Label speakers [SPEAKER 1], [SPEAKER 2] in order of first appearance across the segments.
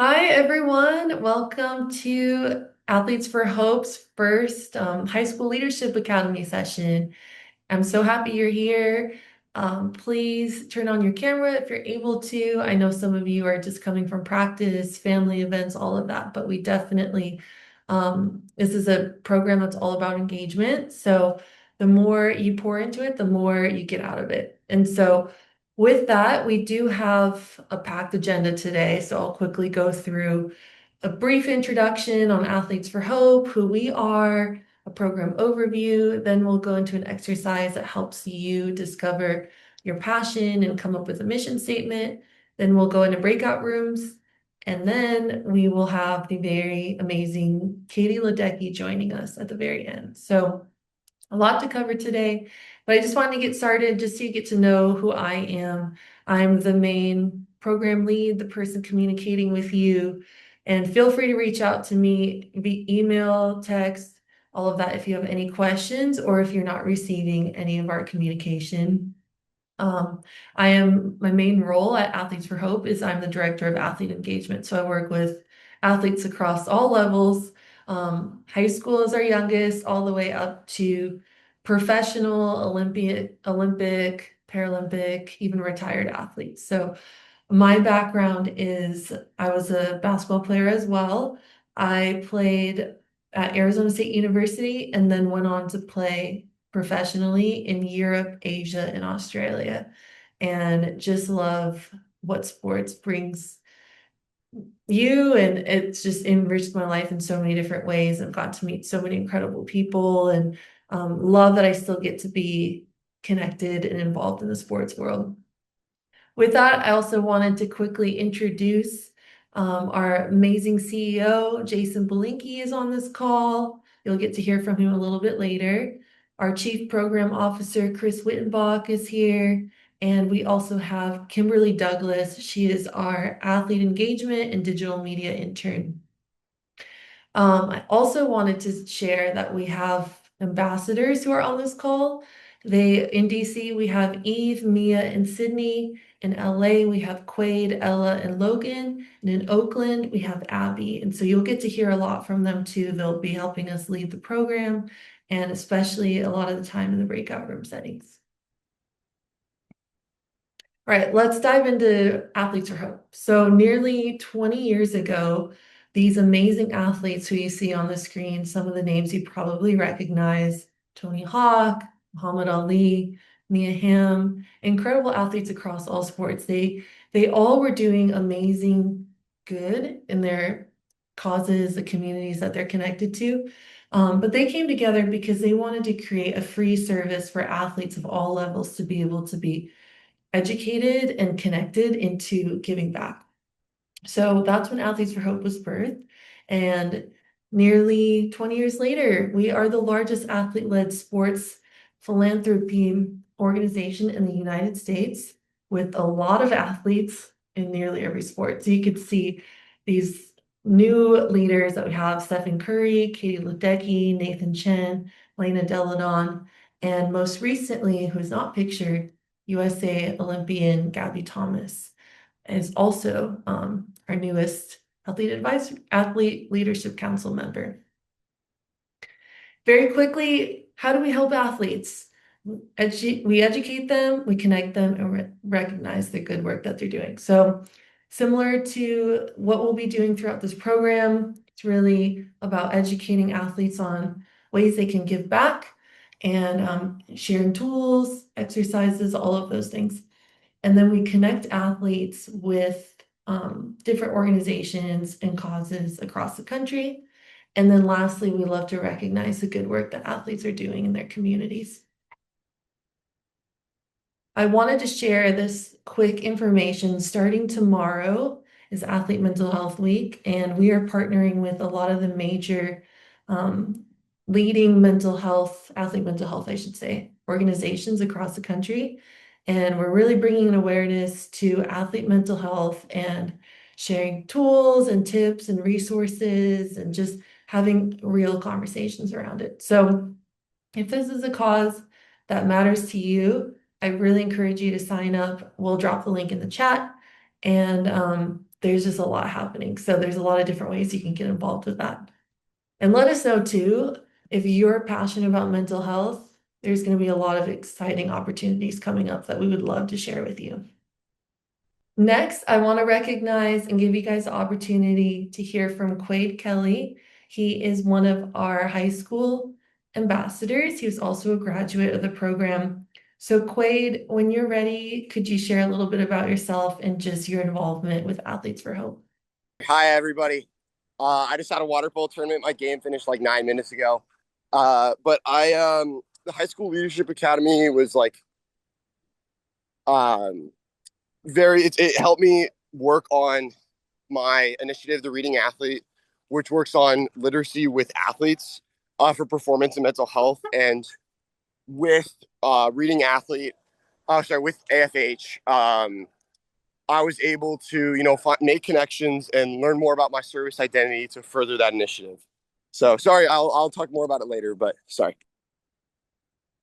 [SPEAKER 1] Hi, everyone. Welcome to Athletes for Hope's first High School Leadership Academy session. I'm so happy you're here. Please turn on your camera if you're able to. I know some of you are just coming from practice, family events, all of that, but we definitely, this is a program that's all about engagement. So the more you pour into it, the more you get out of it. And so with that, we do have a packed agenda today. So I'll quickly go through a brief introduction on Athletes for Hope, who we are, a program overview. Then we'll go into an exercise that helps you discover your passion and come up with a mission statement. Then we'll go into breakout rooms. And then we will have the very amazing Katie Ledecky joining us at the very end. So a lot to cover today, but I just wanted to get started just so you get to know who I am. I'm the main program lead, the person communicating with you, and feel free to reach out to me via email, text, all of that if you have any questions or if you're not receiving any of our communication. Um, my main role at Athletes for Hope is I'm the director of athlete engagement. So I work with athletes across all levels. High school is our youngest, all the way up to professional, Olympic, Paralympic, even retired athletes. So my background is I was a basketball player as well. I played at Arizona State University and then went on to play professionally in Europe, Asia, and Australia. And just love what sports brings you. And it's just enriched my life in so many different ways. I've got to meet so many incredible people and love that I still get to be connected and involved in the sports world. With that, I also wanted to quickly introduce our amazing CEO, Jason Belinkie, is on this call. You'll get to hear from him a little bit later. Our Chief Program Officer, Chris Wittenbach, is here. And we also have Kimberly Douglas. She is our Athlete Engagement and Digital Media Intern. I also wanted to share that we have ambassadors who are on this call. In DC, we have Eve, Mia, and Sydney. In LA, we have Quade, Ella, and Logan. And in Oakland, we have Abby. And so you'll get to hear a lot from them too. They'll be helping us lead the program, and especially a lot of the time in the breakout room settings. All right, let's dive into Athletes for Hope. So nearly 20 years ago, these amazing athletes who you see on the screen, some of the names you probably recognize, Tony Hawk, Muhammad Ali, Mia Hamm, incredible athletes across all sports. They all were doing amazing good in their causes, the communities that they're connected to. But they came together because they wanted to create a free service for athletes of all levels to be able to be educated and connected into giving back. So that's when Athletes for Hope was birthed. And nearly 20 years later, we are the largest athlete-led sports philanthropy organization in the United States with a lot of athletes in nearly every sport. So you could see these new leaders that we have: Stephen Curry, Katie Ledecky, Nathan Chen, Lena Deladon, and most recently, who's not pictured, USA Olympian Gabby Thomas is also our newest athlete leadership council member. Very quickly, how do we help athletes? We educate them, we connect them, and recognize the good work that they're doing. So similar to what we'll be doing throughout this program, it's really about educating athletes on ways they can give back and sharing tools, exercises, all of those things. And then we connect athletes with different organizations and causes across the country. And then lastly, we love to recognize the good work that athletes are doing in their communities. I wanted to share this quick information. Starting tomorrow is Athlete Mental Health Week, and we are partnering with a lot of the major leading athlete mental health, I should say, organizations across the country. And we're really bringing an awareness to athlete mental health and sharing tools and tips and resources and just having real conversations around it. So if this is a cause that matters to you, I really encourage you to sign up. We'll drop the link in the chat. And there's just a lot happening. So there's a lot of different ways you can get involved with that. And let us know too, if you're passionate about mental health, there's going to be a lot of exciting opportunities coming up that we would love to share with you. Next, I want to recognize and give you guys the opportunity to hear from Quade Kelly. He is one of our high school ambassadors. He was also a graduate of the program. So Quade, when you're ready, could you share a little bit about yourself and just your involvement with Athletes for Hope?
[SPEAKER 2] Hi, everybody. I just had a water polo tournament. My game finished like 9 minutes ago. The high school leadership academy was like um, it helped me work on my initiative, the Reading Athlete, which works on literacy with athletes for performance and mental health. And with Reading Athlete, with AFH, I was able to, make connections and learn more about my service identity to further that initiative. So sorry, I'll talk more about it later, but sorry.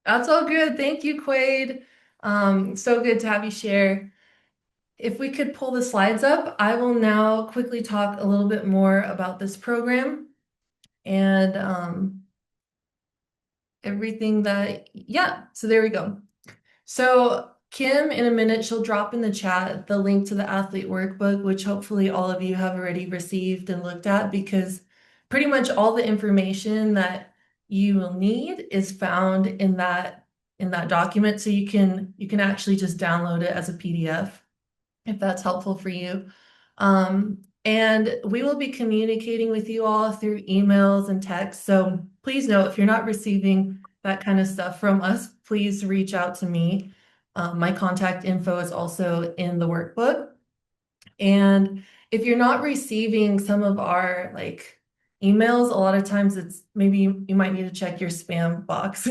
[SPEAKER 1] That's all good. Thank you, Quade. So good to have you share. If we could pull the slides up, I will now quickly talk a little bit more about this program and everything yeah, so there we go. So Kim, in a minute, she'll drop in the chat the link to the athlete workbook, which hopefully all of you have already received and looked at, because pretty much all the information that you will need is found in that document. So you can actually just download it as a PDF if that's helpful for you. And we will be communicating with you all through emails and texts. So please know if you're not receiving that kind of stuff from us, please reach out to me. My contact info is also in the workbook. And if you're not receiving some of our emails, a lot of times it's maybe you might need to check your spam box.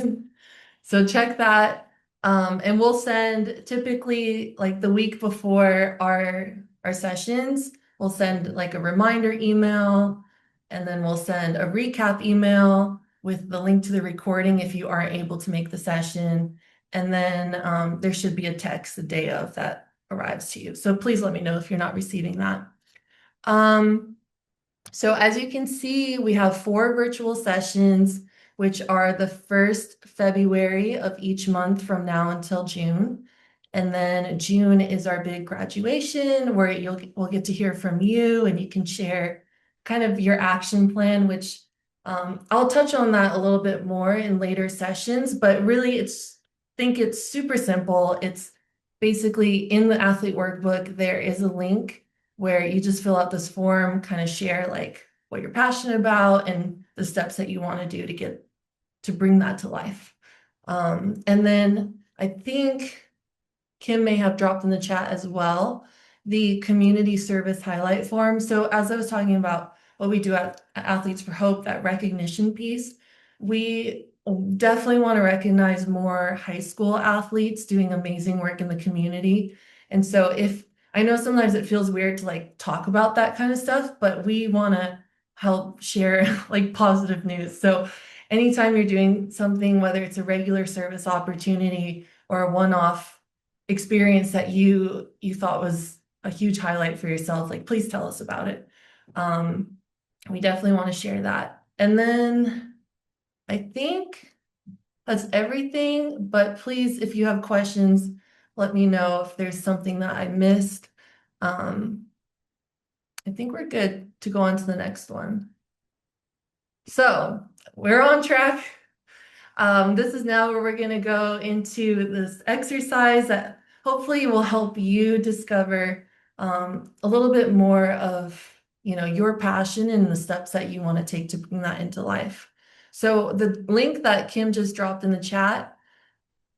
[SPEAKER 1] So check that. And we'll send typically like the week before our sessions, we'll send like a reminder email, and then we'll send a recap email with the link to the recording if you aren't able to make the session. And then there should be a text the day of that arrives to you. So please let me know if you're not receiving that. So as you can see, we have 4 virtual sessions, which are the first February of each month from now until June. And then June is our big graduation where we'll get to hear from you and you can share kind of your action plan, which I'll touch on that a little bit more in later sessions, but really think it's super simple. It's basically in the athlete workbook, there is a link where you just fill out this form, kind of share like what you're passionate about and the steps that you want to do to bring that to life. And then I think Kim may have dropped in the chat as well, the community service highlight form. So as I was talking about what we do at Athletes for Hope, that recognition piece, we definitely want to recognize more high school athletes doing amazing work in the community. And so I know sometimes it feels weird to like talk about that kind of stuff, but we want to help share like positive news. So anytime you're doing something, whether it's a regular service opportunity or a one-off experience that you thought was a huge highlight for yourself, like please tell us about it. We definitely want to share that. And then I think that's everything, but please, if you have questions, let me know if there's something that I missed. I think we're good to go on to the next one. So we're on track. This is now where we're going to go into this exercise that hopefully will help you discover a little bit more of your passion and the steps that you want to take to bring that into life. So the link that Kim just dropped in the chat,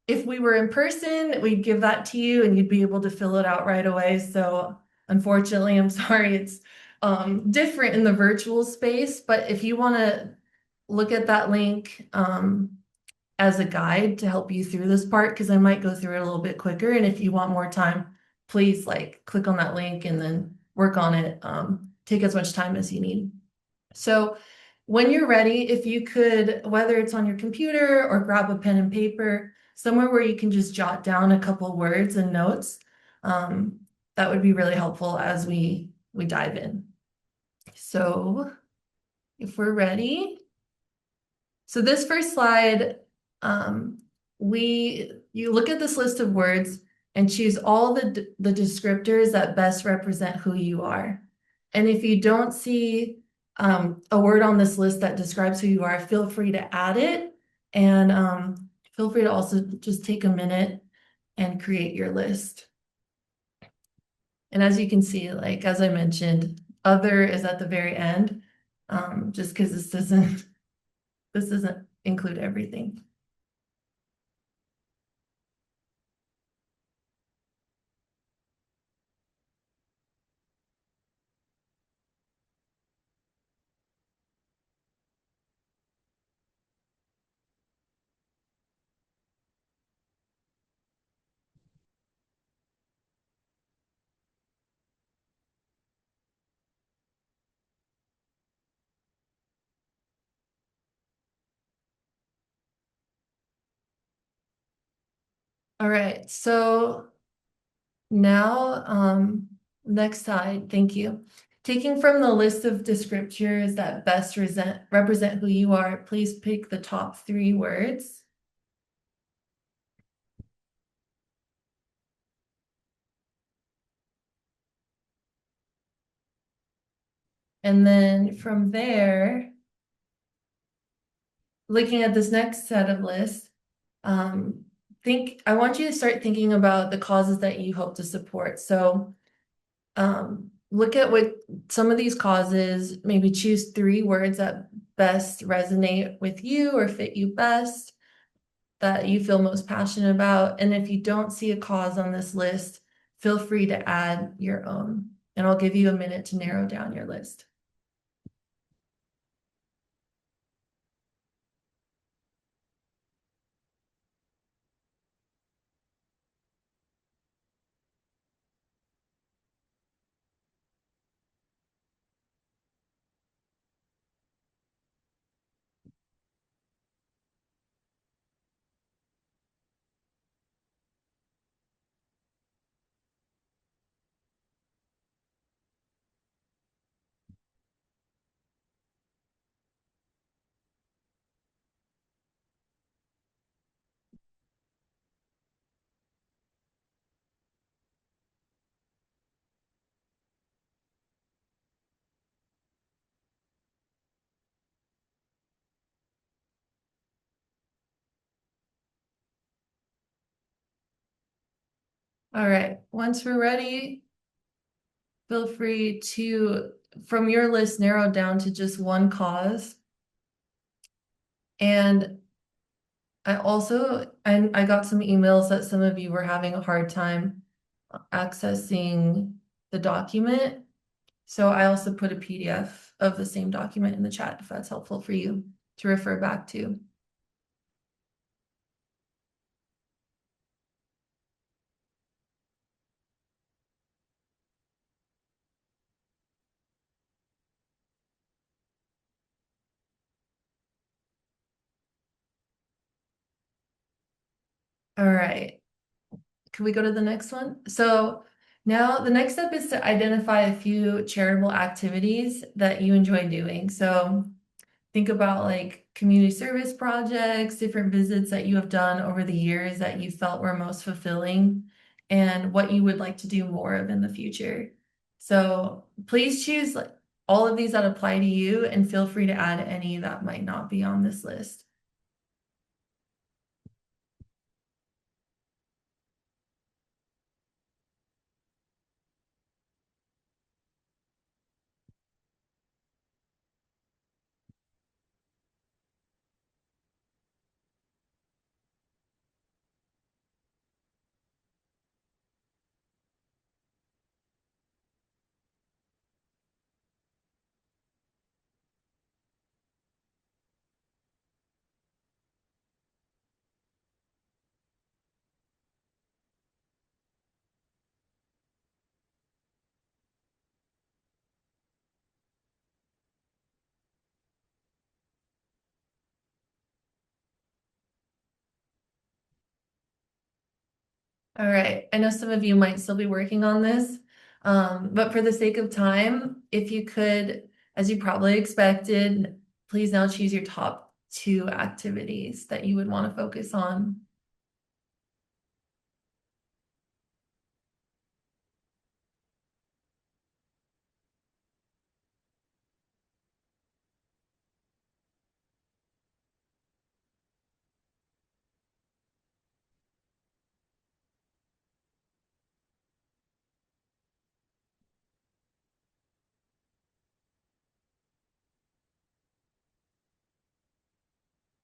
[SPEAKER 1] if we were in person, we'd give that to you and you'd be able to fill it out right away. So unfortunately, I'm sorry, it's different in the virtual space, but if you want to look at that link as a guide to help you through this part, because I might go through it a little bit quicker. And if you want more time, please click on that link and then work on it. Take as much time as you need. So when you're ready, if you could, whether it's on your computer or grab a pen and paper, somewhere where you can just jot down a couple words and notes, that would be really helpful as we we dive in. So if we're ready. So this first slide, you look at this list of words and choose all the descriptors that best represent who you are. And if you don't see a word on this list that describes who you are, feel free to add it. And feel free to also just take a minute and create your list. And as you can see, like as I mentioned, other is at the very end, just because this doesn't include everything. All right, so now next slide, thank you. Taking from the list of descriptors that best represent who you are, please pick the top 3 words. And then from there, looking at this next set of lists, I want you to start thinking about the causes that you hope to support. So look at what some of these causes, maybe choose 3 words that best resonate with you or fit you best, that you feel most passionate about. And if you don't see a cause on this list, feel free to add your own. And I'll give you a minute to narrow down your list. All right, once we're ready, feel free to, from your list, narrow down to just one cause. And I got some emails that some of you were having a hard time accessing the document. So I also put a PDF of the same document in the chat if that's helpful for you to refer back to. All right, can we go to the next one? So now the next step is to identify a few charitable activities that you enjoy doing. So think about like community service projects, different visits that you have done over the years that you felt were most fulfilling, and what you would like to do more of in the future. So please choose like all of these that apply to you and feel free to add any that might not be on this list. All right, I know some of you might still be working on this, But for the sake of time, if you could, as you probably expected, please now choose your top two activities that you would want to focus on.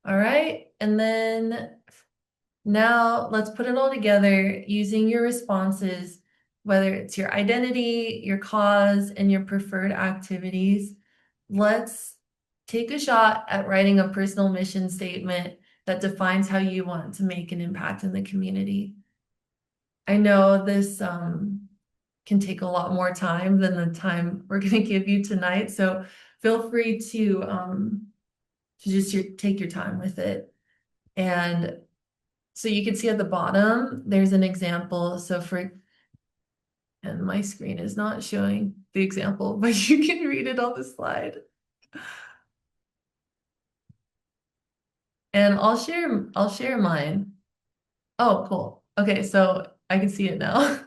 [SPEAKER 1] All right. And then now let's put it all together using your responses, whether it's your identity, your cause, and your preferred activities. Let's take a shot at writing a personal mission statement that defines how you want to make an impact in the community. I know this can take a lot more time than the time we're going to give you tonight, so feel free to just take your time with it. And so you can see at the bottom, there's an example. And my screen is not showing the example, but you can read it on the slide. And I'll share mine. Oh, cool. Okay, so I can see it now.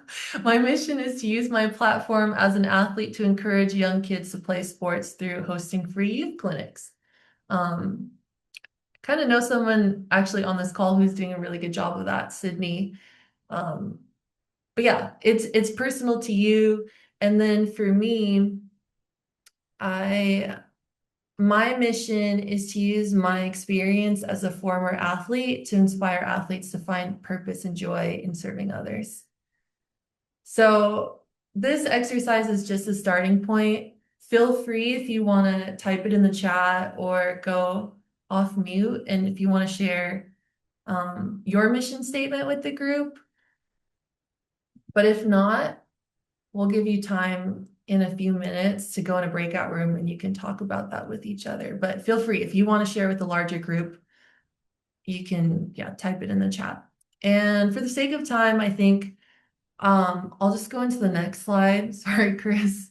[SPEAKER 1] My mission is to use my platform as an athlete to encourage young kids to play sports through hosting free youth clinics. Um, Kind of know someone actually on this call who's doing a really good job of that, Sydney. Um, but yeah, it's personal to you. And then for me, I my mission is to use my experience as a former athlete to inspire athletes to find purpose and joy in serving others. So this exercise is just a starting point. Feel free if you want to type it in the chat or go off mute. And if you want to share your mission statement with the group. But if not, we'll give you time in a few minutes to go in a breakout room and you can talk about that with each other. But feel free, if you want to share with the larger group, you can, yeah, type it in the chat. And for the sake of time, I think I'll just go into the next slide. Sorry, Chris.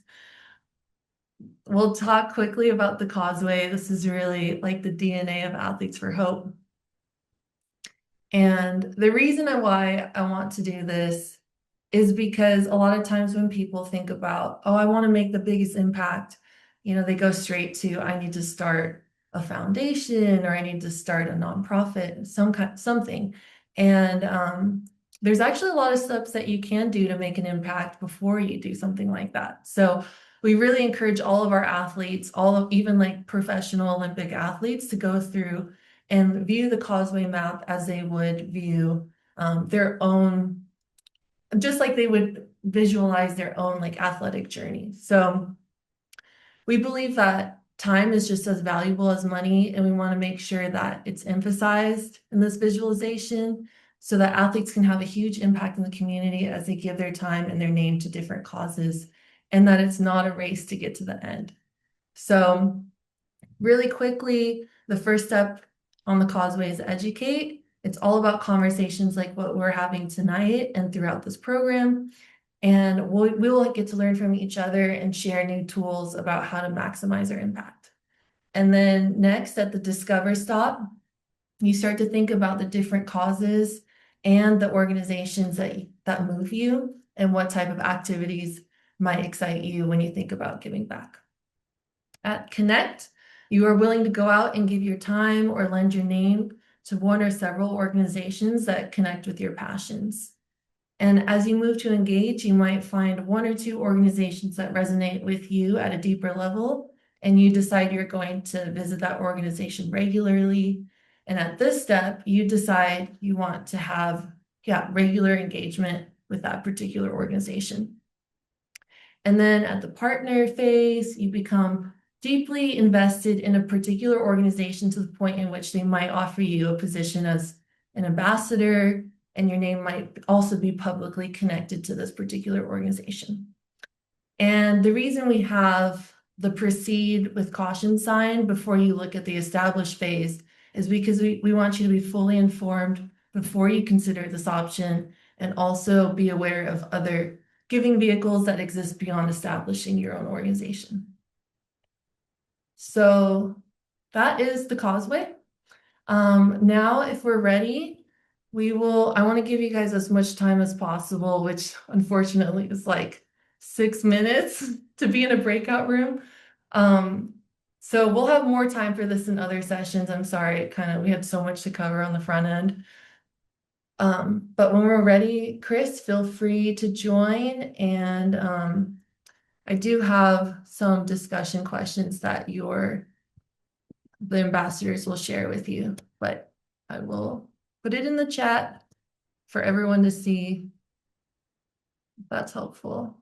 [SPEAKER 1] We'll talk quickly about the causeway. This is really like the DNA of Athletes for Hope. And the reason why I want to do this is because a lot of times when people think about, oh, I want to make the biggest impact, they go straight to, I need to start a foundation or I need to start a nonprofit, something. And there's actually a lot of steps that you can do to make an impact before you do something like that. So we really encourage all of our athletes, even like professional Olympic athletes, to go through and view the causeway map as they would view their own, just like they would visualize their own like athletic journey. So we believe that time is just as valuable as money, and we want to make sure that it's emphasized in this visualization so that athletes can have a huge impact in the community as they give their time and their name to different causes, and that it's not a race to get to the end. So really quickly, the first step on the causeway is educate. It's all about conversations like what we're having tonight and throughout this program. And we will get to learn from each other and share new tools about how to maximize our impact. And then next at the discover stop, you start to think about the different causes and the organizations that move you and what type of activities might excite you when you think about giving back. At Connect, you are willing to go out and give your time or lend your name to one or several organizations that connect with your passions. And as you move to engage, you might find one or two organizations that resonate with you at a deeper level, and you decide you're going to visit that organization regularly. And at this step, you decide you want to have, regular engagement with that particular organization. And then at the partner phase, you become deeply invested in a particular organization to the point in which they might offer you a position as an ambassador, and your name might also be publicly connected to this particular organization. And the reason we have the proceed with caution sign before you look at the established phase is because we want you to be fully informed before you consider this option, and also be aware of other giving vehicles that exist beyond establishing your own organization. So that is the causeway. Now, if we're ready, I want to give you guys as much time as possible, which unfortunately is like 6 minutes to be in a breakout room. Um, so we'll have more time for this in other sessions. I'm sorry, we had so much to cover on the front end. But when we're ready, Chris, feel free to join. And I do have some discussion questions that the ambassadors will share with you, but I will put it in the chat for everyone to see if that's helpful.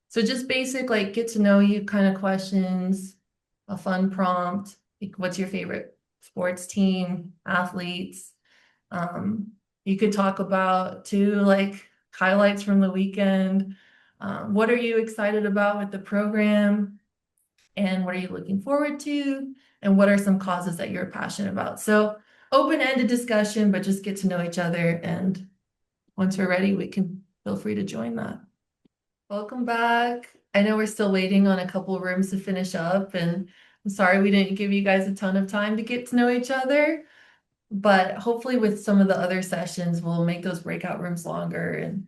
[SPEAKER 1] So just basic, like get to know you kind of questions, a fun prompt, like what's your favorite sports team, athletes? You could talk about too, like highlights from the weekend. What are you excited about with the program? And what are you looking forward to? And what are some causes that you're passionate about? So open-ended discussion, but just get to know each other. And once we're ready, we can feel free to join that. Welcome back. I know we're still waiting on a couple of rooms to finish up, and I'm sorry we didn't give you guys a ton of time to get to know each other. But hopefully with some of the other sessions, we'll make those breakout rooms longer. And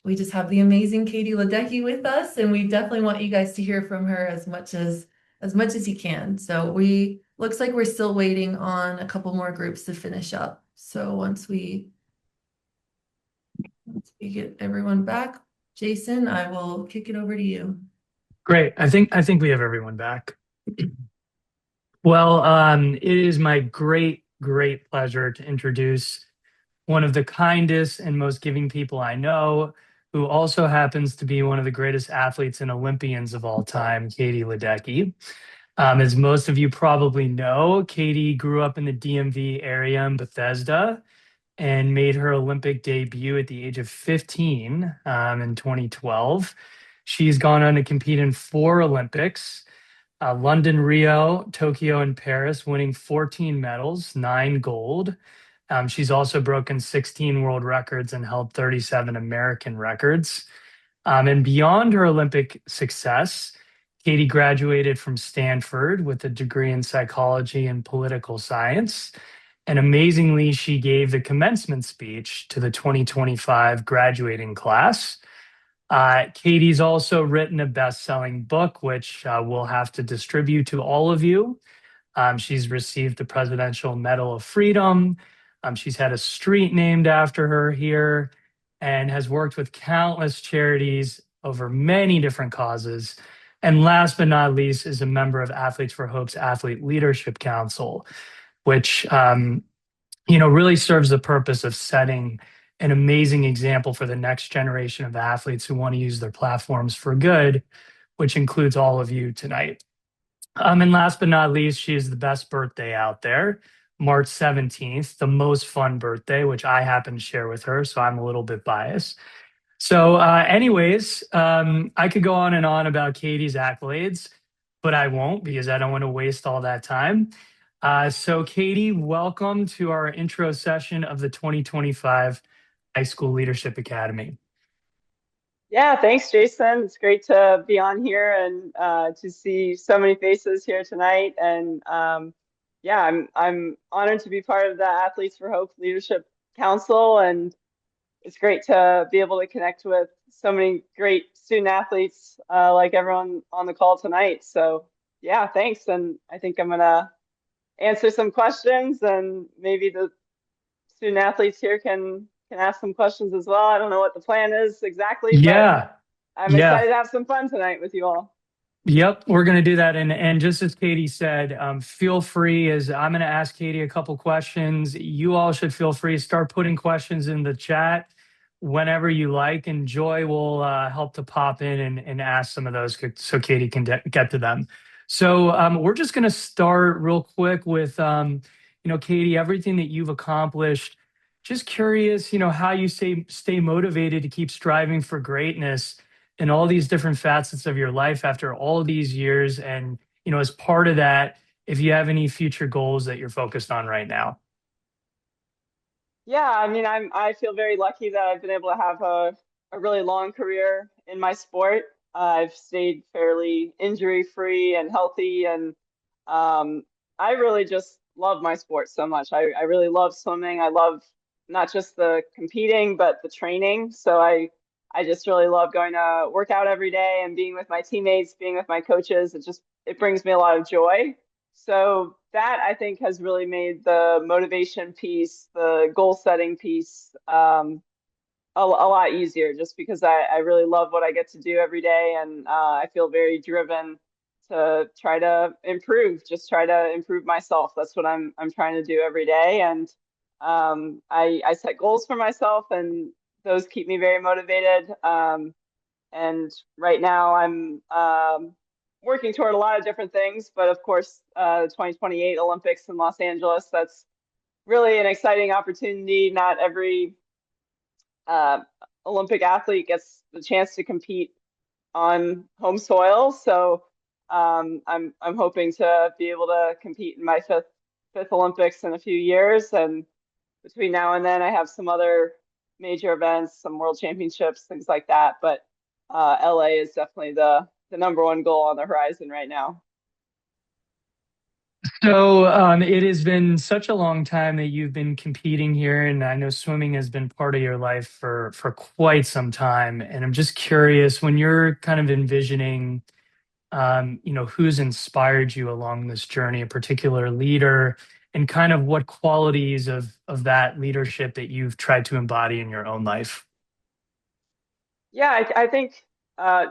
[SPEAKER 1] we just have the amazing Katie Ledecky with us, and we definitely want you guys to hear from her as much as you can. So looks like we're still waiting on a couple more groups to finish up. So once we get everyone back, Jason, I will kick it over to you.
[SPEAKER 3] Great. I think we have everyone back. Well, it is my great pleasure to introduce one of the kindest and most giving people I know, who also happens to be one of the greatest athletes and Olympians of all time, Katie Ledecky. As most of you probably know, Katie grew up in the DMV area in Bethesda and made her Olympic debut at the age of 15 in 2012. She's gone on to compete in 4 Olympics, London, Rio, Tokyo, and Paris, winning 14 medals, 9 gold. She's also broken 16 world records and held 37 American records. And beyond her Olympic success, Katie graduated from Stanford with a degree in psychology and political science. And amazingly, she gave the commencement speech to the 2025 graduating class. Katie's also written a best-selling book, which we'll have to distribute to all of you. She's received the Presidential Medal of Freedom. She's had a street named after her here and has worked with countless charities over many different causes. And last but not least, is a member of Athletes for Hope's Athlete Leadership Council, which really serves the purpose of setting an amazing example for the next generation of athletes who want to use their platforms for good, which includes all of you tonight. And last but not least, she is the best birthday out there, March 17th, the most fun birthday, which I happen to share with her, so I'm a little bit biased. So anyways, I could go on and on about Katie's accolades, but I won't because I don't want to waste all that time. So Katie, welcome to our intro session of the 2025 High School Leadership Academy.
[SPEAKER 4] Yeah, thanks, Jason. It's great to be on here and to see so many faces here tonight. And yeah, I'm honored to be part of the Athletes for Hope Leadership Council, and it's great to be able to connect with so many great student athletes like everyone on the call tonight. So yeah, thanks. And I think I'm gonna answer some questions, and maybe the student athletes here can ask some questions as well. I don't know what the plan is exactly, but I'm excited to have some fun tonight with you all.
[SPEAKER 3] Yep, we're going to do that. And just as Katie said, feel free, as I'm going to ask Katie a couple questions. You all should feel free to start putting questions in the chat whenever you like, and Joy will help to pop in and ask some of those so Katie can get to them. So we're just going to start real quick with, Katie, everything that you've accomplished. Just curious, how you stay motivated to keep striving for greatness in all these different facets of your life after all these years. And, as part of that, if you have any future goals that you're focused on right now.
[SPEAKER 4] Yeah, I mean, I feel very lucky that I've been able to have a really long career in my sport. I've stayed fairly injury free and healthy, and um, I really just love my sport so much. I really love swimming. I love not just the competing, but the training. So I just really love going to work out every day and being with my teammates, being with my coaches. It brings me a lot of joy. So that I think has really made the motivation piece, the goal setting piece, a lot easier just because I really love what I get to do every day. And I feel very driven to try to improve, just try to improve myself. That's what I'm trying to do every day. And I set goals for myself, and those keep me very motivated. And right now I'm working toward a lot of different things, but of course, the 2028 Olympics in Los Angeles, that's really an exciting opportunity. Not every uh, Olympic athlete gets the chance to compete on home soil. So I'm hoping to be able to compete in my fifth Olympics in a few years. And between now and then, I have some other major events, some world championships, things like that. But LA is definitely the number one goal on the horizon right now.
[SPEAKER 3] So it has been such a long time that you've been competing here, and I know swimming has been part of your life for quite some time. And I'm just curious, when you're kind of envisioning, who's inspired you along this journey, a particular leader, and kind of what qualities of that leadership that you've tried to embody in your own life.
[SPEAKER 4] Yeah, I think uh,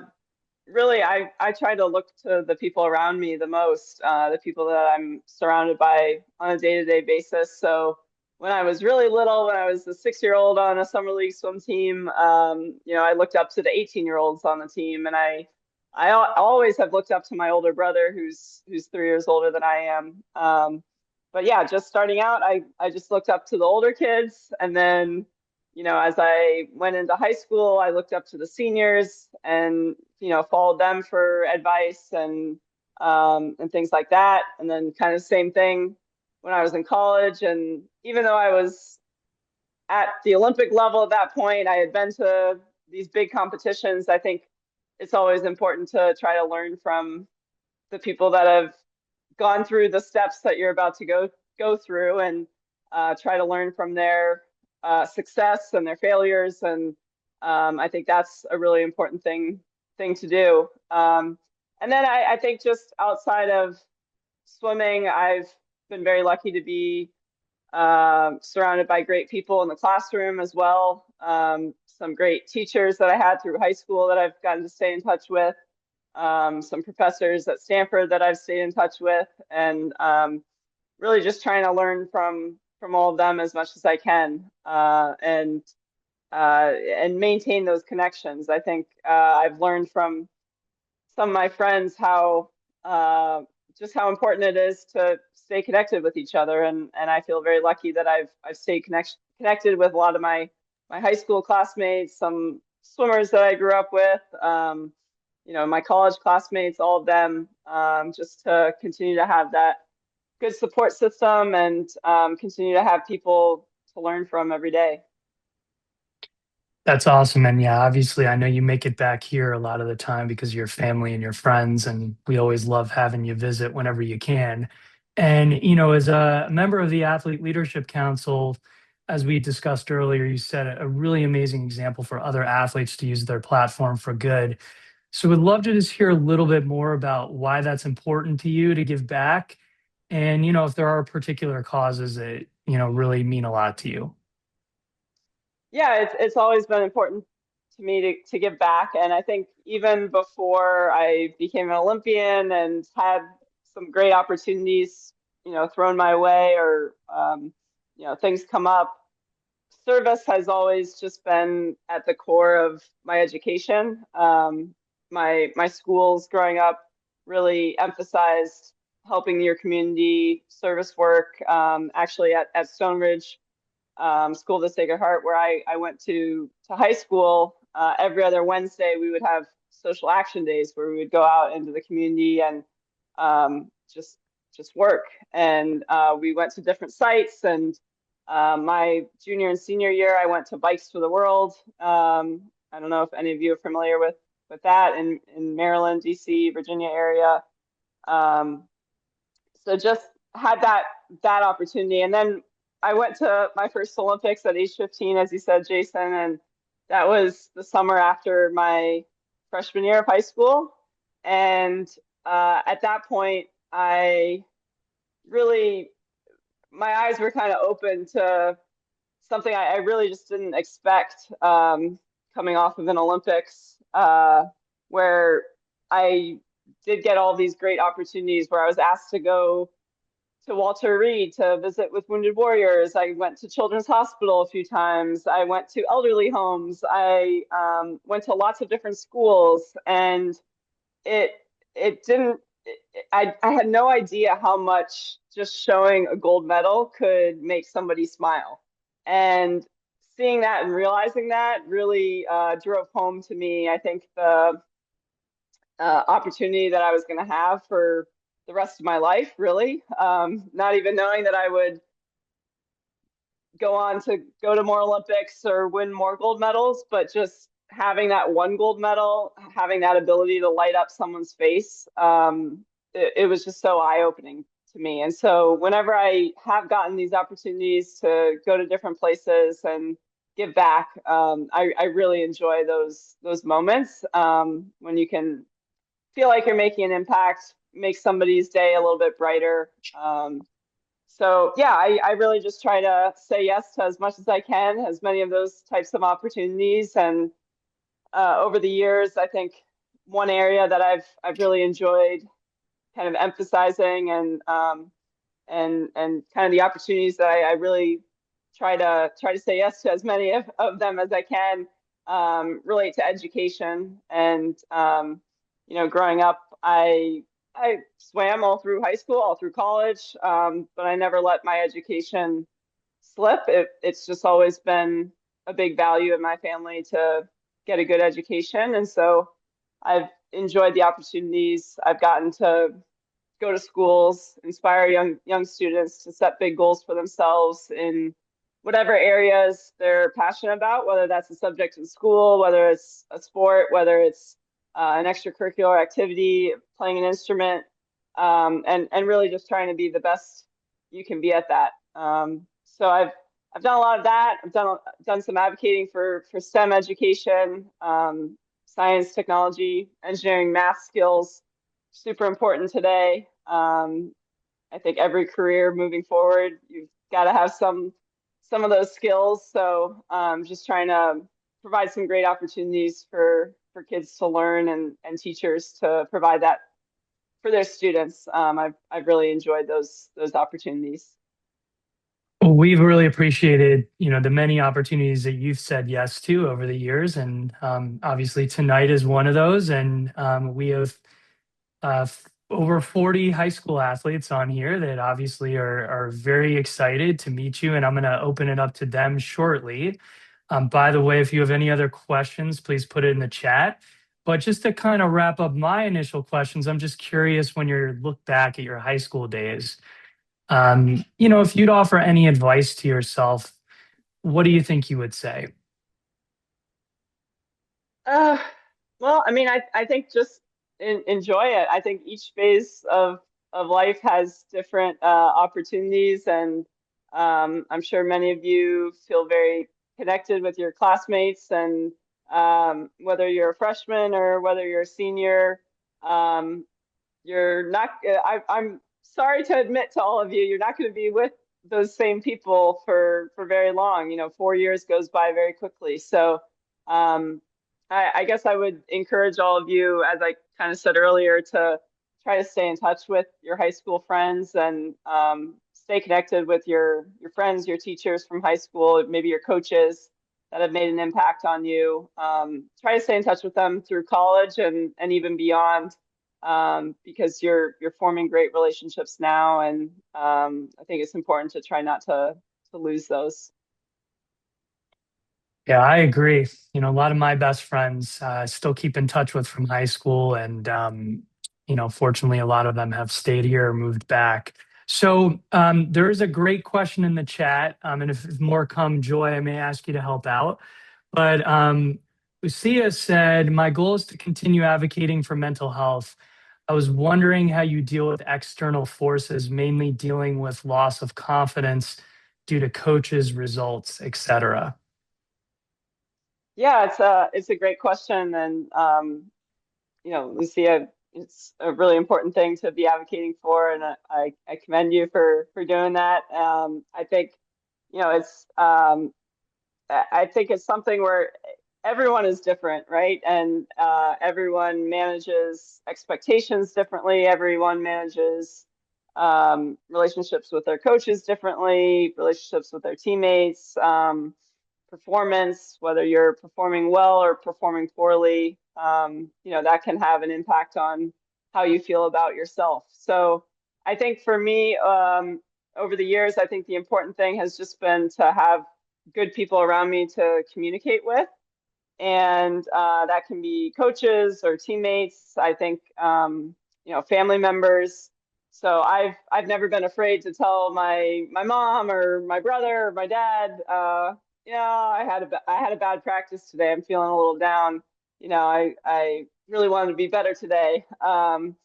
[SPEAKER 4] really I try to look to the people around me the most, the people that I'm surrounded by on a day-to-day basis. So when I was really little, when I was a 6-year-old on a summer league swim team, I looked up to the 18-year-olds on the team, and always have looked up to my older brother, who's 3 years older than I am. But yeah, just starting out, I just looked up to the older kids, and then as I went into high school, I looked up to the seniors and, followed them for advice and things like that. And then kind of same thing when I was in college. And even though I was at the Olympic level at that point, I had been to these big competitions. I think it's always important to try to learn from the people that have gone through the steps that you're about to go through, and try to learn from their success and their failures. And I think that's a really important thing to do. And then I think just outside of swimming, I've been very lucky to be surrounded by great people in the classroom as well. Some great teachers that I had through high school that I've gotten to stay in touch with. Some professors at Stanford that I've stayed in touch with, and really just trying to learn from all of them as much as I can, and maintain those connections. I think I've learned from some of my friends how just how important it is to stay connected with each other, and I feel very lucky that I've stayed connected with a lot of my high school classmates, some swimmers that I grew up with. My college classmates, all of them, just to continue to have that good support system and continue to have people to learn from every day.
[SPEAKER 3] That's awesome. And yeah, obviously, I know you make it back here a lot of the time because of your family and your friends, and we always love having you visit whenever you can. And, as a member of the Athlete Leadership Council, as we discussed earlier, you set a really amazing example for other athletes to use their platform for good. So we'd love to just hear a little bit more about why that's important to you to give back. And, if there are particular causes that, really mean a lot to you.
[SPEAKER 4] Yeah, it's always been important to me to give back. And I think even before I became an Olympian and had some great opportunities, thrown my way, or things come up, service has always just been at the core of my education. My schools growing up really emphasized helping your community, service work. Actually, at Stone Ridge School of the Sacred Heart, where I went to high school, every other Wednesday we would have social action days where we would go out into the community and just work. And we went to different sites, and My junior and senior year, I went to Bikes for the World. I don't know if any of you are familiar with that in Maryland, DC, Virginia area. Um, so just had that opportunity, and then I went to my first Olympics at age 15, as you said, Jason, and that was the summer after my freshman year of high school. And at that point, I really my eyes were kind of open to something I really just didn't expect coming off of an Olympics, where I did get all these great opportunities where I was asked to go to Walter Reed to visit with wounded warriors. I went to Children's Hospital a few times. I went to elderly homes. I went to lots of different schools, and it it didn't. I had no idea how much just showing a gold medal could make somebody smile, and seeing that and realizing that really drove home to me, I think, the opportunity that I was going to have for the rest of my life, really. Not even knowing that I would go on to go to more Olympics or win more gold medals, but just having that one gold medal, having that ability to light up someone's face, it was just so eye-opening to me. And so whenever I have gotten these opportunities to go to different places and give back, I really enjoy those moments when you can feel like you're making an impact, make somebody's day a little bit brighter. So yeah, I really just try to say yes to as much as I can, as many of those types of opportunities. And over the years, I think one area that I've really enjoyed kind of emphasizing and kind of the opportunities that I really try to say yes to as many of them as I can, relate to education. And growing up, I swam all through high school, all through college, but I never let my education slip. It's just always been a big value in my family to get a good education. And so I've enjoyed the opportunities I've gotten to go to schools, inspire young students to set big goals for themselves in whatever areas they're passionate about, whether that's a subject in school, whether it's a sport, whether it's an extracurricular activity, playing an instrument, and really just trying to be the best you can be at that. So I've done a lot of that. I've done some advocating for STEM education, science, technology, engineering, math skills, super important today. I think every career moving forward, you've got to have some of those skills. So just trying to provide some great opportunities for kids to learn and teachers to provide that for their students. I've really enjoyed those opportunities.
[SPEAKER 3] We've really appreciated, the many opportunities that you've said yes to over the years, and obviously tonight is one of those. And we have over 40 high school athletes on here that obviously are very excited to meet you, and I'm going to open it up to them shortly. By the way, if you have any other questions, please put it in the chat. But just to kind of wrap up my initial questions, I'm just curious, when you look back at your high school days, if you'd offer any advice to yourself, what do you think you would say?
[SPEAKER 4] Uh, well, I mean, I think just enjoy it. I think each phase of life has different opportunities, and I'm sure many of you feel very connected with your classmates, and whether you're a freshman or whether you're a senior, you're not. I'm sorry to admit to all of you, you're not going to be with those same people for very long. 4 years goes by very quickly. So um, I guess I would encourage all of you, as I kind of said earlier, to try to stay in touch with your high school friends and stay connected with your friends, your teachers from high school, maybe your coaches that have made an impact on you. Try to stay in touch with them through college and even beyond, because you're forming great relationships now, and I think it's important to try not to lose those.
[SPEAKER 3] Yeah, I agree. A lot of my best friends still keep in touch with from high school, and fortunately, a lot of them have stayed here or moved back. So there is a great question in the chat, and if more come, Joy, I may ask you to help out. But Lucia said, "My goal is to continue advocating for mental health. I was wondering how you deal with external forces, mainly dealing with loss of confidence due to coaches, results, etc."
[SPEAKER 4] Yeah, it's a great question, and Lucia, it's a really important thing to be advocating for, and I commend you for doing that. I think it's I think it's something where everyone is different, right? And everyone manages expectations differently. Everyone manages relationships with their coaches differently, relationships with their teammates, performance, whether you're performing well or performing poorly, that can have an impact on how you feel about yourself. So I think for me, over the years, I think the important thing has just been to have good people around me to communicate with. And that can be coaches or teammates. I think, family members. So I've never been afraid to tell my mom or my brother or my dad, I had a bad practice today. I'm feeling a little down. I really wanted to be better today. And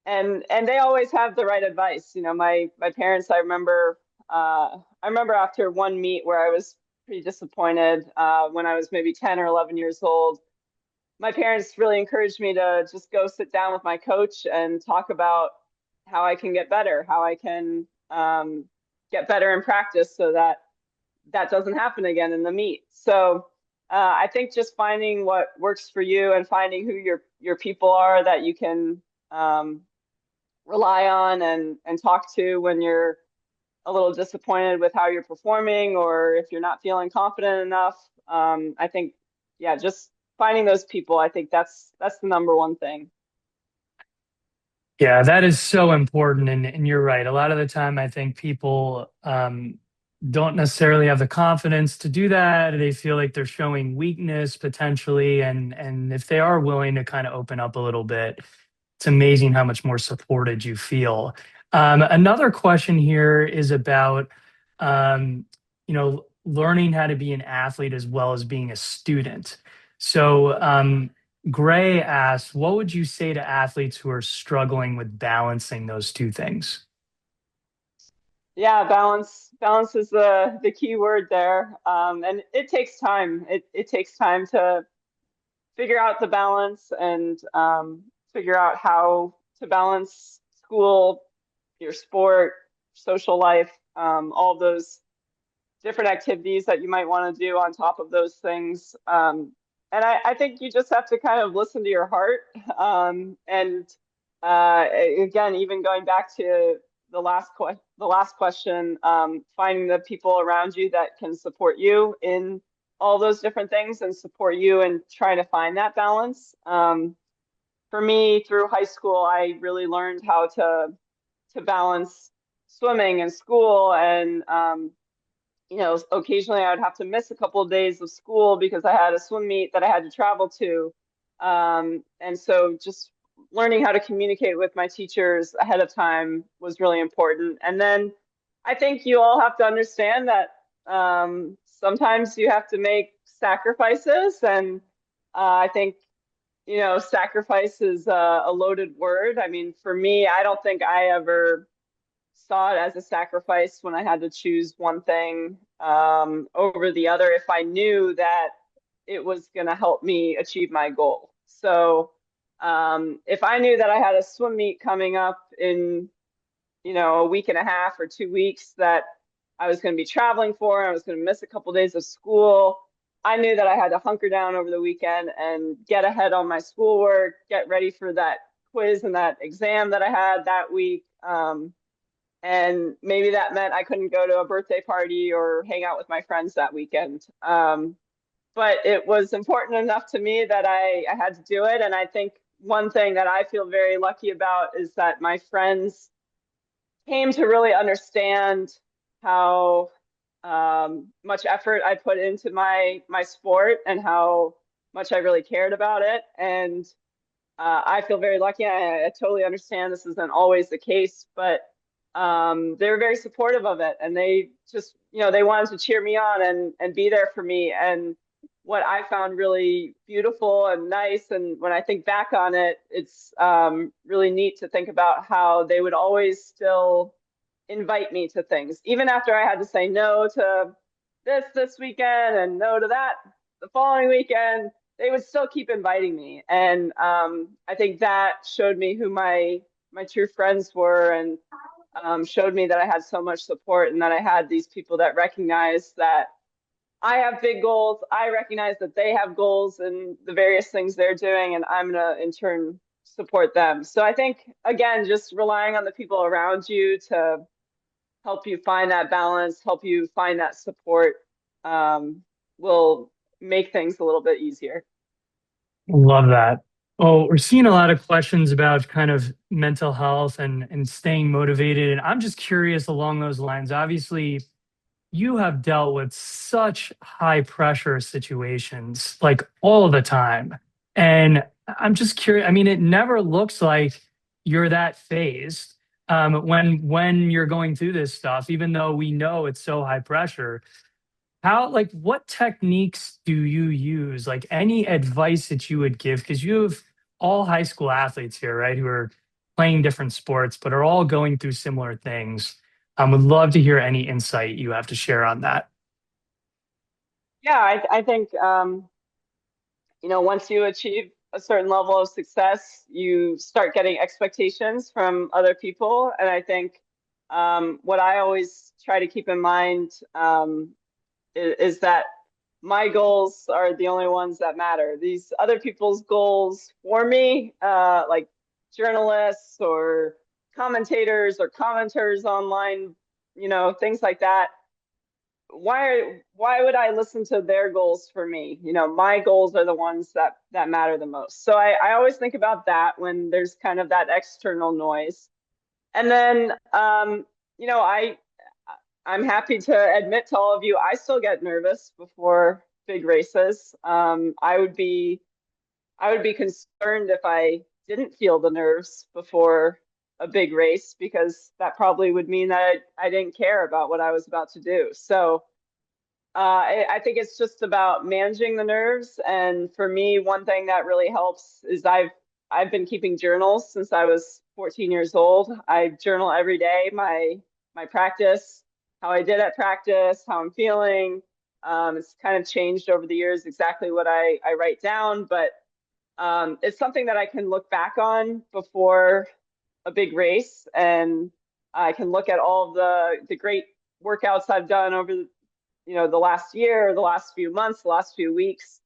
[SPEAKER 4] they always have the right advice. My parents, I remember after one meet where I was pretty disappointed when I was maybe 10 or 11 years old. My parents really encouraged me to just go sit down with my coach and talk about how I can get better, how I can get better in practice so that that doesn't happen again in the meet. So I think just finding what works for you and finding who your people are that you can rely on and talk to when you're a little disappointed with how you're performing or if you're not feeling confident enough. I think, yeah, just finding those people, I think that's the number one thing.
[SPEAKER 3] Yeah, that is so important. And you're right. A lot of the time, I think people don't necessarily have the confidence to do that. They feel like they're showing weakness potentially. And if they are willing to kind of open up a little bit, it's amazing how much more supported you feel. Another question here is about, learning how to be an athlete as well as being a student. So, Gray asks, what would you say to athletes who are struggling with balancing those two things?
[SPEAKER 4] Yeah, balance is the key word there. And it takes time. It takes time to figure out the balance and figure out how to balance school, your sport, social life, all those different activities that you might want to do on top of those things. And I think you just have to kind of listen to your heart. And again, even going back to the last question, finding the people around you that can support you in all those different things and support you and trying to find that balance. For me, through high school, I really learned how to balance swimming and school and occasionally I would have to miss a couple of days of school because I had a swim meet that I had to travel to. And so just learning how to communicate with my teachers ahead of time was really important. And then I think you all have to understand that sometimes you have to make sacrifices. And I think, sacrifice is a loaded word. I mean, for me, I don't think I ever saw it as a sacrifice when I had to choose one thing over the other if I knew that it was going to help me achieve my goal. So if I knew that I had a swim meet coming up in, a week and a half or 2 weeks that I was going to be traveling for, I was going to miss a couple of days of school. I knew that I had to hunker down over the weekend and get ahead on my schoolwork, get ready for that quiz and that exam that I had that week. And maybe that meant I couldn't go to a birthday party or hang out with my friends that weekend. But it was important enough to me that I had to do it. And I think one thing that I feel very lucky about is that my friends came to really understand how much effort I put into my sport and how much I really cared about it. And I feel very lucky. I totally understand this isn't always the case, but they were very supportive of it, and they just, they wanted to cheer me on and be there for me. And what I found really beautiful and nice, and when I think back on it, it's really neat to think about how they would always still invite me to things, even after I had to say no to this weekend and no to that the following weekend. They would still keep inviting me, and I think that showed me who my true friends were, and showed me that I had so much support, and that I had these people that recognized that I have big goals. I recognize that they have goals and the various things they're doing, and I'm going to in turn support them. So I think, again, just relying on the people around you to help you find that balance, help you find that support, will make things a little bit easier.
[SPEAKER 3] Love that. Oh, we're seeing a lot of questions about kind of mental health and staying motivated. And I'm just curious along those lines. Obviously, you have dealt with such high pressure situations like all the time. And I'm just curious. I mean, it never looks like you're that phased when you're going through this stuff, even though we know it's so high pressure. How, like, what techniques do you use? Like, any advice that you would give? Because you have all high school athletes here, right, who are playing different sports, but are all going through similar things. Would love to hear any insight you have to share on that.
[SPEAKER 4] Yeah, I think, once you achieve a certain level of success, you start getting expectations from other people. And I think what I always try to keep in mind is that my goals are the only ones that matter. These other people's goals for me, like journalists or commentators or commenters online, things like that. Why would I listen to their goals for me? My goals are the ones that matter the most. So I always think about that when there's kind of that external noise. And then I'm happy to admit to all of you, I still get nervous before big races. I would be concerned if I didn't feel the nerves before a big race, because that probably would mean that I didn't care about what I was about to do. So I think it's just about managing the nerves. And for me, one thing that really helps is I've been keeping journals since I was 14 years old. I journal every day, my practice, how I did at practice, how I'm feeling. It's kind of changed over the years exactly what I write down, but it's something that I can look back on before a big race, and I can look at all the great workouts I've done over the last year, the last few months, the last few weeks,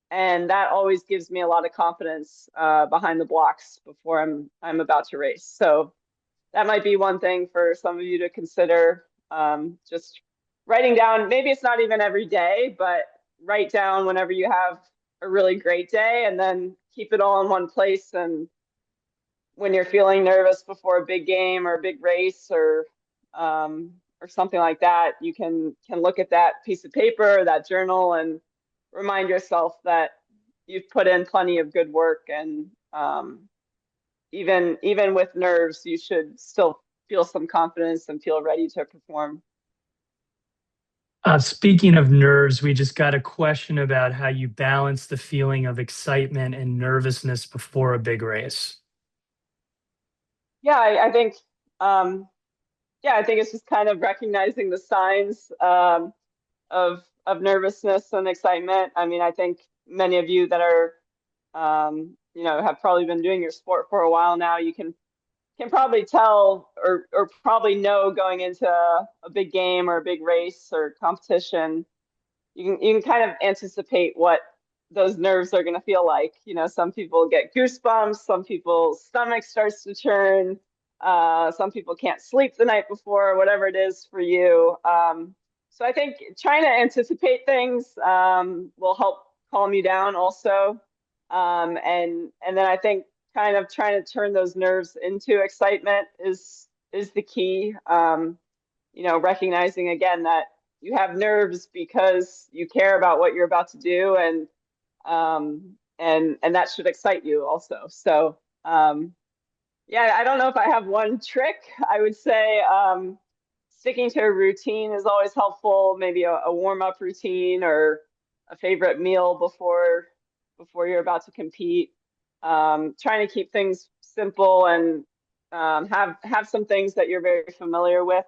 [SPEAKER 4] and that always gives me a lot of confidence behind the blocks before I'm about to race. So that might be one thing for some of you to consider. Just writing down, maybe it's not even every day, but write down whenever you have a really great day, and then keep it all in one place. And when you're feeling nervous before a big game or a big race or something like that, you can look at that piece of paper or that journal and remind yourself that you've put in plenty of good work. And even with nerves, you should still feel some confidence and feel ready to perform.
[SPEAKER 3] Speaking of nerves, we just got a question about how you balance the feeling of excitement and nervousness before a big race.
[SPEAKER 4] Yeah, I think I think it's just kind of recognizing the signs of nervousness and excitement. I mean, I think many of you that are have probably been doing your sport for a while now, you can probably tell or probably know going into a big game or a big race or competition, you can kind of anticipate what those nerves are going to feel like. Some people get goosebumps, some people's stomach starts to churn, some people can't sleep the night before, whatever it is for you. So I think trying to anticipate things will help calm you down also. And then I think kind of trying to turn those nerves into excitement is the key. Recognizing again that you have nerves because you care about what you're about to do, and that should excite you also. So Yeah, I don't know if I have one trick. I would say sticking to a routine is always helpful. Maybe a warm-up routine or a favorite meal before you're about to compete. Trying to keep things simple and have some things that you're very familiar with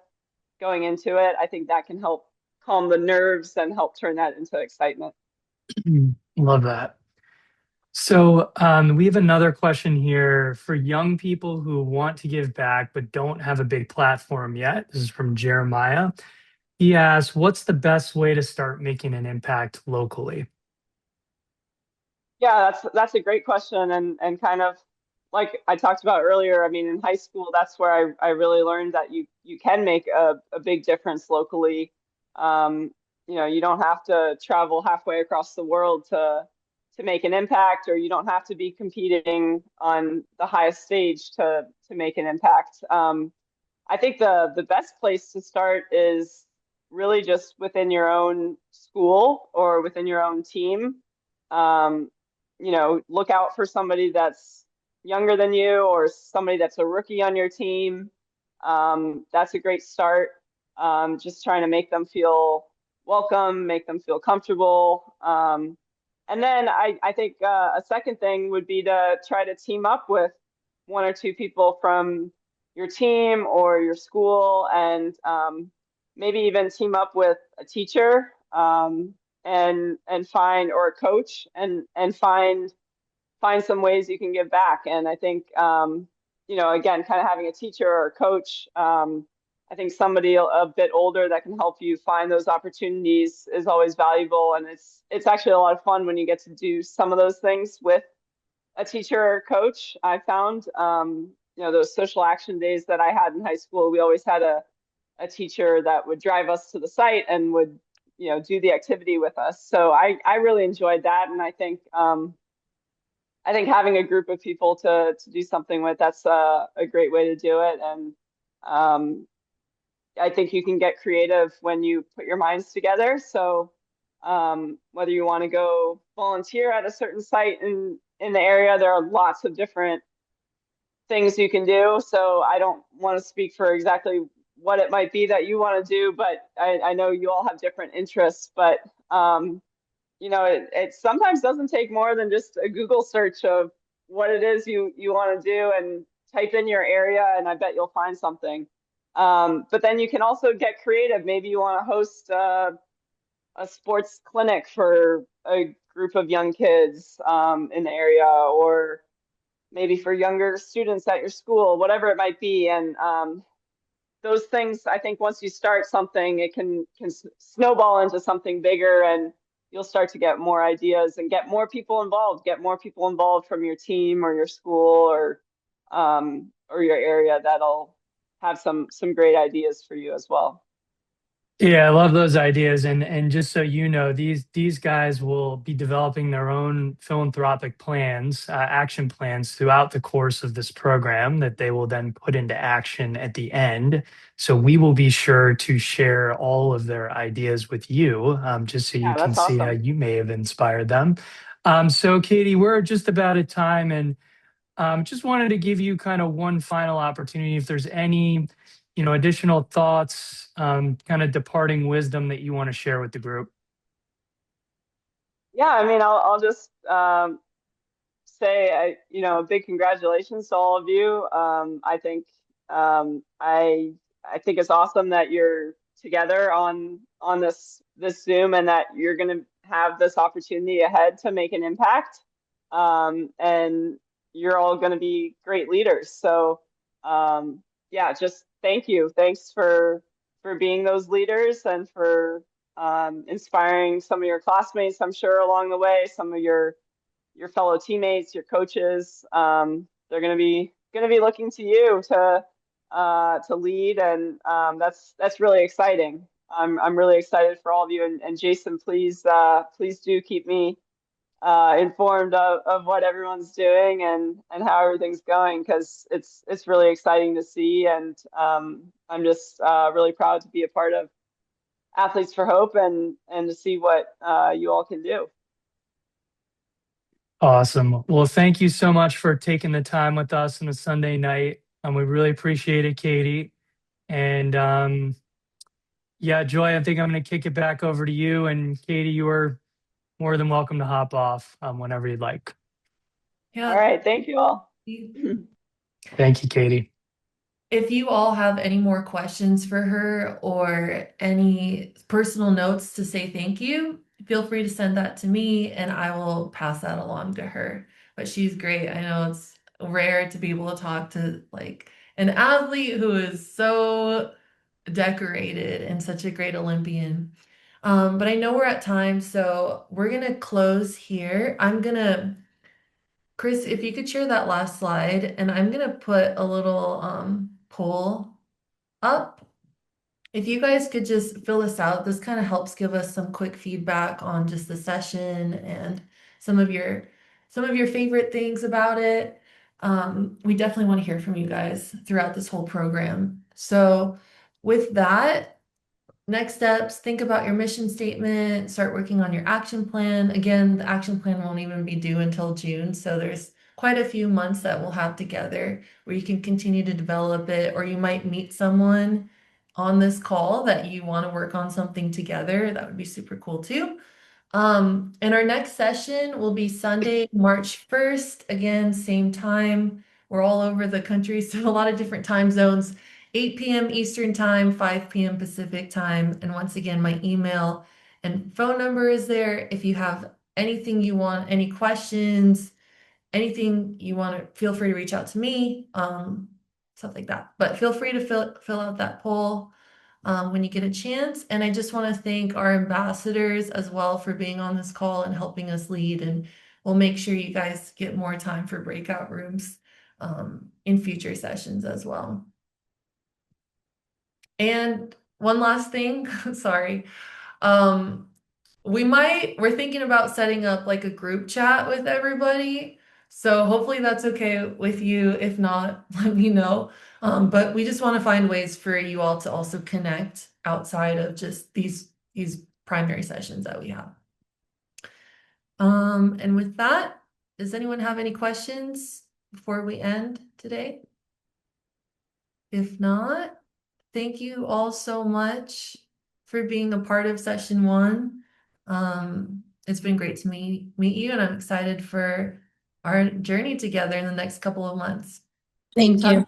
[SPEAKER 4] going into it. I think that can help calm the nerves and help turn that into excitement.
[SPEAKER 3] Love that. So we have another question here for young people who want to give back but don't have a big platform yet. This is from Jeremiah. He asks, what's the best way to start making an impact locally?
[SPEAKER 4] Yeah, that's a great question and kind of like I talked about earlier. I mean, in high school, that's where I really learned that you can make a big difference locally. Um, you don't have to travel halfway across the world to make an impact, or you don't have to be competing on the highest stage to make an impact. I think the best place to start is really just within your own school or within your own team. Um, look out for somebody that's younger than you or somebody that's a rookie on your team. That's a great start. Just trying to make them feel welcome, make them feel comfortable. And then I think a second thing would be to try to team up with one or two people from your team or your school and maybe even team up with a teacher and find or a coach and find some ways you can give back. And I think again, kind of having a teacher or a coach, I think somebody a bit older that can help you find those opportunities is always valuable. And it's actually a lot of fun when you get to do some of those things with a teacher or coach. I found those social action days that I had in high school, we always had a teacher that would drive us to the site and would do the activity with us. So I really enjoyed that, and I think having a group of people to do something with, that's a great way to do it. And um, I think you can get creative when you put your minds together. So whether you want to go volunteer at a certain site in the area, there are lots of different things you can do. So I don't want to speak for exactly what it might be that you want to do, but I know you all have different interests. But it sometimes doesn't take more than just a Google search of what it is you want to do and type in your area, and I bet you'll find something. But then you can also get creative. Maybe you want to host a sports clinic for a group of young kids in the area, or maybe for younger students at your school, whatever it might be. And those things, I think once you start something, it can snowball into something bigger, and you'll start to get more ideas and get more people involved from your team or your school or your area that'll have some great ideas for you as well.
[SPEAKER 3] Yeah, I love those ideas. And just so you know, these guys will be developing their own philanthropic plans, action plans throughout the course of this program that they will then put into action at the end. So we will be sure to share all of their ideas with you, just so you
[SPEAKER 4] Yeah,
[SPEAKER 3] can
[SPEAKER 4] that's
[SPEAKER 3] see how
[SPEAKER 4] awesome.
[SPEAKER 3] you may have inspired them. So Katie, we're just about at time, and just wanted to give you kind of one final opportunity if there's any, additional thoughts, kind of departing wisdom that you want to share with the group.
[SPEAKER 4] Yeah, I mean, I'll just say, a big congratulations to all of you. I think it's awesome that you're together on this Zoom and that you're going to have this opportunity ahead to make an impact. And you're all going to be great leaders. So, yeah, just thank you. Thanks for being those leaders and for inspiring some of your classmates, I'm sure, along the way, some of your fellow teammates, your coaches. They're going to be looking to you to lead, and that's really exciting. I'm really excited for all of you. And Jason, please do keep me informed of what everyone's doing and how everything's going, because it's really exciting to see. And I'm just really proud to be a part of Athletes for Hope and to see what you all can do.
[SPEAKER 3] Awesome. Well, thank you so much for taking the time with us on a Sunday night. We really appreciate it, Katie. And yeah, Joy, I think I'm going to kick it back over to you. And Katie, you are more than welcome to hop off whenever you'd like.
[SPEAKER 4] All
[SPEAKER 1] Yeah.
[SPEAKER 4] right, thank you all.
[SPEAKER 3] Thank you, Katie.
[SPEAKER 1] If you all have any more questions for her or any personal notes to say thank you, feel free to send that to me and I will pass that along to her. But she's great. I know it's rare to be able to talk to like an athlete who is so decorated and such a great Olympian. But I know we're at time, so we're gonna close here. Chris, if you could share that last slide, and I'm gonna put a little poll up. If you guys could just fill this out, this kind of helps give us some quick feedback on just the session and some of your favorite things about it. We definitely want to hear from you guys throughout this whole program. So with that, next steps, think about your mission statement, start working on your action plan. Again, the action plan won't even be due until June, so there's quite a few months that we'll have together where you can continue to develop it, or you might meet someone on this call that you want to work on something together. That would be super cool too. And our next session will be Sunday, March 1st. Again, same time. We're all over the country, so a lot of different time zones. 8 p.m. Eastern time, 5 p.m. Pacific time. And once again, my email and phone number is there. If you have anything you want, any questions, anything you want to, feel free to reach out to me, stuff like that. But feel free to fill out that poll when you get a chance. And I just want to thank our ambassadors as well for being on this call and helping us lead. And we'll make sure you guys get more time for breakout rooms in future sessions as well. And one last thing, sorry. We're thinking about setting up like a group chat with everybody. So hopefully that's okay with you. If not, let me know. But we just want to find ways for you all to also connect outside of just these primary sessions that we have. And with that, does anyone have any questions before we end today? If not, thank you all so much for being a part of session one. It's been great to meet you, and I'm excited for our journey together in the next couple of months.
[SPEAKER 5] Thank you.